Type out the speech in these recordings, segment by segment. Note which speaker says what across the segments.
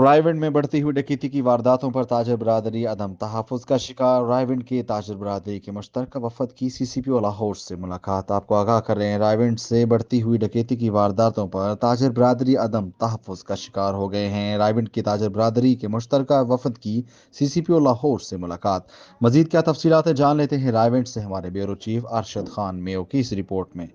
Speaker 1: रायविंड में बढ़ती हुई डकैती की वारदातों पर ताजिर बरादरी अदम तहफ़्फ़ुज़ का शिकार। रायविंड के ताजिर बरादरी के मुश्तरका वफद की CCPO लाहौर से मुलाकात। आपको आगाह कर रहे हैं, रायविंड से बढ़ती हुई डकैती की वारदातों पर ताजिर बरादरी अदम तहफ़्फ़ुज़ का शिकार हो गए हैं। रायविंड के ताजिर बरादरी के मुश्तरका वफद की CCPO लाहौर से मुलाकात। मजीद क्या तफसीलात है, जान लेते हैं रायविंड से हमारे bureau chief Arshad Khan Mayo की इस रिपोर्ट में।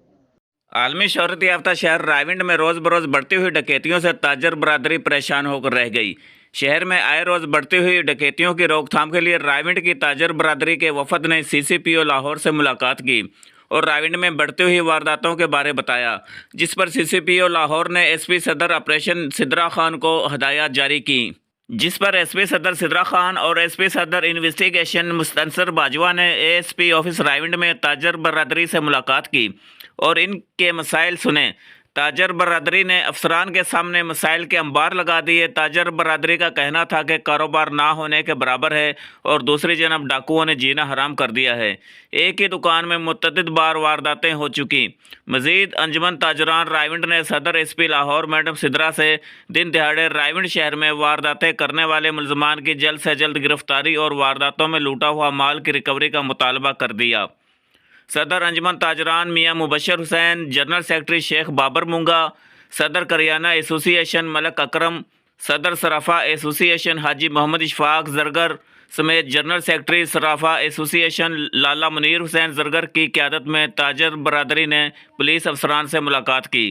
Speaker 2: आलमी शोहरत याफ्ता शहर रायविंड में रोज़ बरोज़ बढ़ती हुई डकैतियों से ताजर बरादरी परेशान होकर रह गई। शहर में आए रोज़ बढ़ती हुई डकैतियों की रोकथाम के लिए रायविंड की ताजर बरादरी के वफद ने CCPO लाहौर से मुलाकात की और रायविंड में बढ़ती हुई वारदातों के बारे बताया, जिस पर CCPO लाहौर ने SP सदर ऑपरेशन सिद्रा खान को हदायत जारी की। जिस पर SP सदर सिद्रा खान और SP सदर इन्वेस्टिगेशन मुस्तनसर बाजवा ने ASP ऑफिस रायविंड में ताजर बरादरी से मुलाकात की और इनके मसाइल सुने। ताजर बरादरी ने अफसरान के सामने मसाइल के अंबार लगा दिए। ताजर बरादरी का कहना था कि कारोबार ना होने के बराबर है और दूसरी जनब डाकुओं ने जीना हराम कर दिया है। एक ही दुकान में मुतअद्दिद बार वारदातें हो चुकी। मजीद अंजुमन ताजरान रायविंड ने सदर SP लाहौर मैडम सिद्रा से दिन दिहाड़े रायविंड शहर में वारदातें करने वाले मुलजमान की जल्द से जल्द गिरफ्तारी और वारदातों में लूटा हुआ माल की रिकवरी का मुतालबा कर दिया। सदर अंजुमन ताजरान मियां मुबशर हुसैन, जनरल सेक्रेटरी शेख बाबर मुंगा, सदर करियाना एसोसिएशन मलक अकरम, सदर सराफा एसोसिएशन हाजी मोहम्मद इशफाक जरगर समेत जनरल सेक्रेटरी सराफा एसोसिएशन लाला मुनीर हुसैन जरगर की क़यादत में ताजर बरादरी ने पुलिस अफसरान से मुलाकात की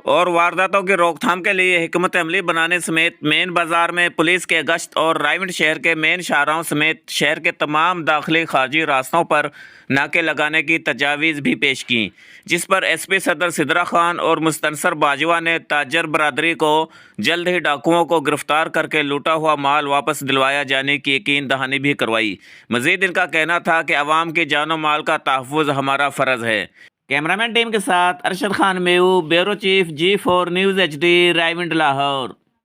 Speaker 2: और वारदातों की रोकथाम के लिए हिकमत अमली बनाने समेत मेन बाज़ार में पुलिस के गश्त और रायविंड शहर के मेन शाहराहों समेत शहर के तमाम दाखिली खारजी रास्तों पर नाके लगाने की तजावीज़ भी पेश की, जिस पर SP सदर सिद्रा खान और मुस्तनसर बाजवा ने ताजर बरादरी को जल्द ही डाकुओं को गिरफ्तार करके लूटा हुआ माल वापस दिलवाया जाने की यकीन दहानी भी करवाई। मज़ीद इनका कहना था कि अवाम की जान और माल का तहफ़्फ़ुज़ हमारा फ़र्ज़ है। कैमरामैन टीम के साथ Arshad Khan Mayu, bureau chief G4 news HD Raiwind Lahore.